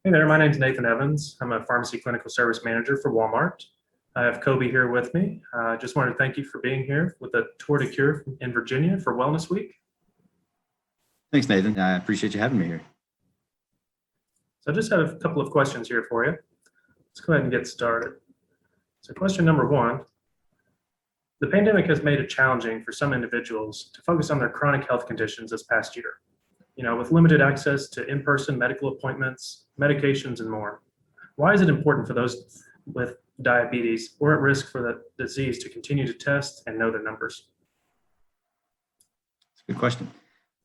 Hey there, my name's Nathan Evans. I'm a pharmacy clinical service manager for Walmart. I have Kobe here with me. I just wanted to thank you for being here with a tour to cure in Virginia for Wellness Week. Thanks, Nathan. I appreciate you having me here. So I just have a couple of questions here for you. Let's go ahead and get started. So question number one, the pandemic has made it challenging for some individuals to focus on their chronic health conditions this past year, with limited access to in-person medical appointments, medications, and more. Why is it important for those with diabetes or at risk for the disease to continue to test and know their numbers? It's a good question.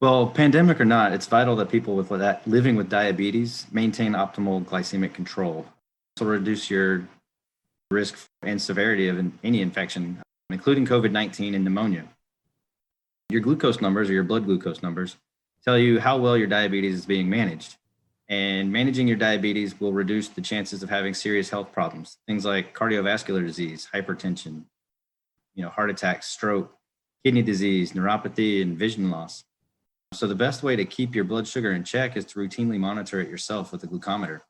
Well, pandemic or not, it's vital that people with that living with diabetes maintain optimal glycemic control to reduce your risk and severity of any infection, including COVID-19 and pneumonia. Your glucose numbers or your blood glucose numbers tell you how well your diabetes is being managed. And managing your diabetes will reduce the chances of having serious health problems, things like cardiovascular disease, hypertension, heart attack, stroke, kidney disease, neuropathy, and vision loss. So the best way to keep your blood sugar in check is to routinely monitor it yourself with a glucometer.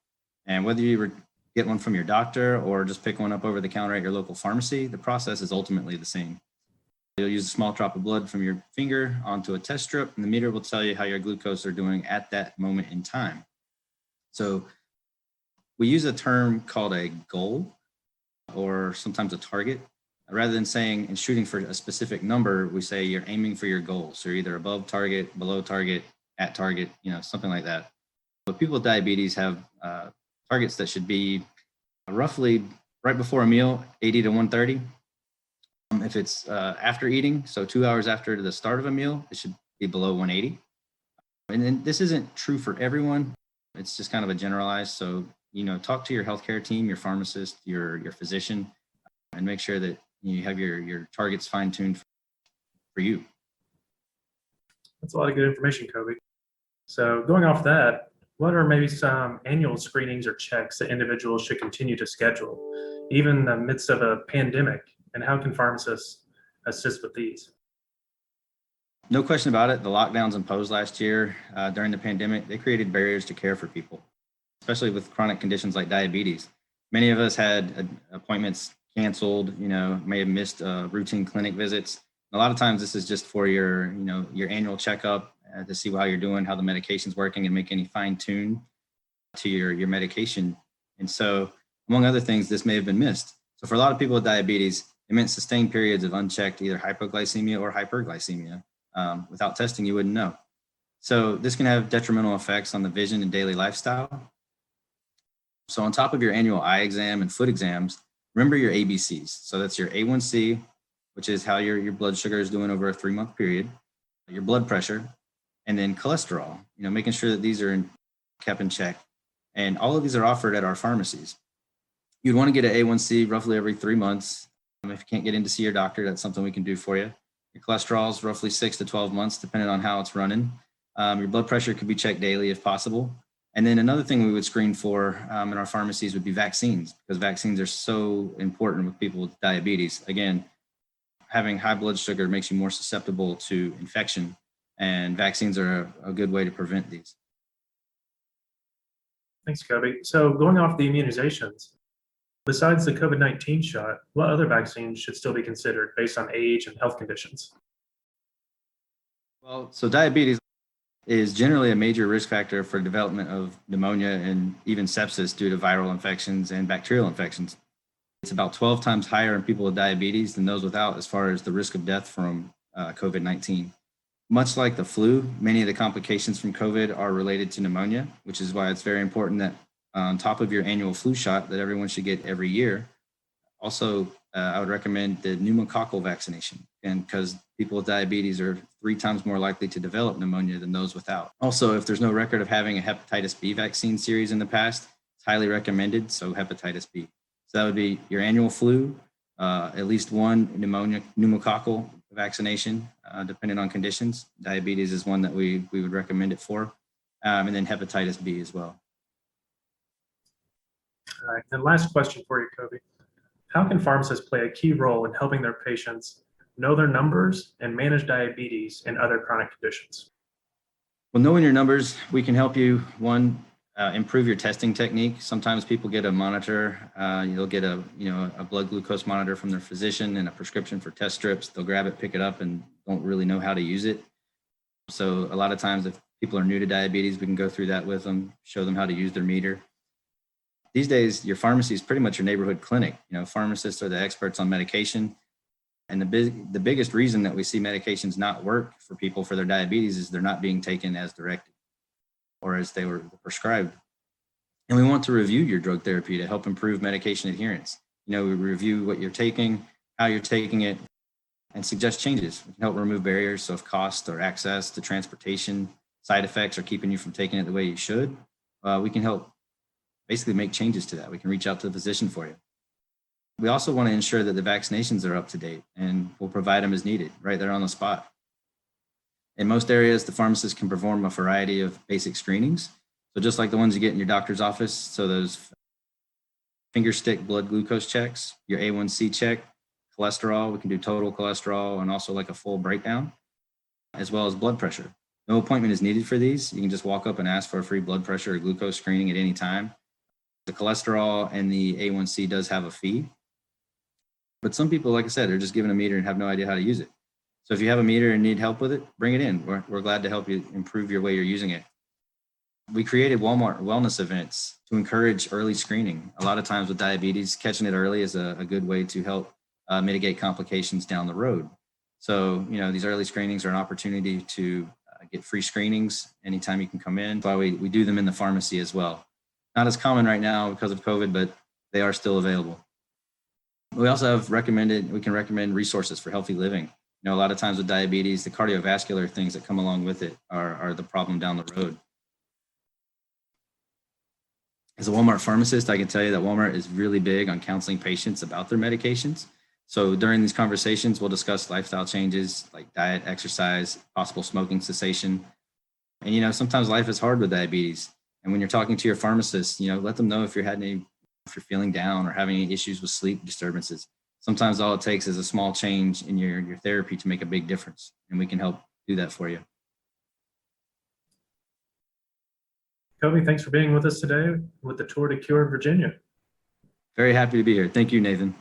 And whether you get one from your doctor or just pick one up over the counter at your local pharmacy, the process is ultimately the same. You'll use a small drop of blood from your finger onto a test strip, and the meter will tell you how your glucose are doing at that moment in time. So we use a term called a goal or sometimes a target. Rather than saying and shooting for a specific number, we say you're aiming for your goal. So you're either above target, below target, at target, something like that. But people with diabetes have targets that should be roughly right before a meal, 80 to 130. If it's after eating, so 2 hours after the start of a meal, it should be below 180. And then this isn't true for everyone. It's just kind of a generalized. So, talk to your healthcare team, your pharmacist, your physician, and make sure that you have your targets fine-tuned for you. That's a lot of good information, Kobe. So going off that, what are maybe some annual screenings or checks that individuals should continue to schedule, even in the midst of a pandemic? And how can pharmacists assist with these? No question about it. The lockdowns imposed last year during the pandemic, they created barriers to care for people, especially with chronic conditions like diabetes. Many of us had appointments canceled, may have missed routine clinic visits. A lot of times this is just for your annual checkup to see how you're doing, how the medication's working, and make any fine tune to your medication. And so, among other things, this may have been missed. So for a lot of people with diabetes, it meant sustained periods of unchecked either hypoglycemia or hyperglycemia. Without testing, you wouldn't know. So this can have detrimental effects on the vision and daily lifestyle. So on top of your annual eye exam and foot exams, remember your ABCs. So that's your A1C, which is how your blood sugar is doing over a 3-month period, your blood pressure, and then cholesterol, making sure that these are kept in check. And all of these are offered at our pharmacies. You'd want to get an A1C roughly every 3 months. If you can't get in to see your doctor, that's something we can do for you. Your cholesterol is roughly 6 to 12 months, depending on how it's running. Your blood pressure could be checked daily if possible. And then another thing we would screen for in our pharmacies would be vaccines, because vaccines are so important with people with diabetes. Again, having high blood sugar makes you more susceptible to infection, and vaccines are a good way to prevent these. Thanks, Kobe. So going off the immunizations, besides the COVID-19 shot, what other vaccines should still be considered based on age and health conditions? Well, so diabetes is generally a major risk factor for development of pneumonia and even sepsis due to viral infections and bacterial infections. It's about 12 times higher in people with diabetes than those without as far as the risk of death from COVID-19. Much like the flu, many of the complications from COVID are related to pneumonia, which is why it's very important that on top of your annual flu shot that everyone should get every year, also I would recommend the pneumococcal vaccination, and because people with diabetes are 3 times more likely to develop pneumonia than those without. Also, if there's no record of having a hepatitis B vaccine series in the past, it's highly recommended, so hepatitis B. So that would be your annual flu, at least one pneumococcal vaccination, depending on conditions. Diabetes is one that we would recommend it for, and then hepatitis B as well. All right, and last question for you, Kobe. How can pharmacists play a key role in helping their patients know their numbers and manage diabetes and other chronic conditions? Well, knowing your numbers, we can help you, one, improve your testing technique. Sometimes people get a monitor. You'll get a blood glucose monitor from their physician and a prescription for test strips. They'll grab it, pick it up, and don't really know how to use it. So a lot of times, if people are new to diabetes, we can go through that with them, show them how to use their meter. These days, your pharmacy is pretty much your neighborhood clinic. Pharmacists are the experts on medication. And the biggest reason that we see medications not work for people for their diabetes is they're not being taken as directed or as they were prescribed. And we want to review your drug therapy to help improve medication adherence. We review what you're taking, how you're taking it, and suggest changes. We can help remove barriers, so if cost or access to transportation, side effects are keeping you from taking it the way you should, we can help basically make changes to that. We can reach out to the physician for you. We also want to ensure that the vaccinations are up to date, and we'll provide them as needed, right there on the spot. In most areas, the pharmacist can perform a variety of basic screenings. So just like the ones you get in your doctor's office, so those finger stick blood glucose checks, your A1C check, cholesterol, we can do total cholesterol and also like a full breakdown, as well as blood pressure. No appointment is needed for these. You can just walk up and ask for a free blood pressure or glucose screening at any time. The cholesterol and the A1C does have a fee. But some people, like I said, are just given a meter and have no idea how to use it. So if you have a meter and need help with it, bring it in. We're glad to help you improve your way you're using it. We created Walmart wellness events to encourage early screening. A lot of times with diabetes, catching it early is a good way to help mitigate complications down the road. So, these early screenings are an opportunity to get free screenings anytime you can come in. That's why we do them in the pharmacy as well. Not as common right now because of COVID, but they are still available. We also we can recommend resources for healthy living. A lot of times with diabetes, the cardiovascular things that come along with it are the problem down the road. As a Walmart pharmacist, I can tell you that Walmart is really big on counseling patients about their medications. So during these conversations, we'll discuss lifestyle changes like diet, exercise, possible smoking cessation. And, sometimes life is hard with diabetes. And when you're talking to your pharmacist, let them know if you're feeling down or having any issues with sleep disturbances. Sometimes all it takes is a small change in your therapy to make a big difference. And we can help do that for you. Kobe, thanks for being with us today with the Tour de Cure Virginia. Very happy to be here. Thank you, Nathan.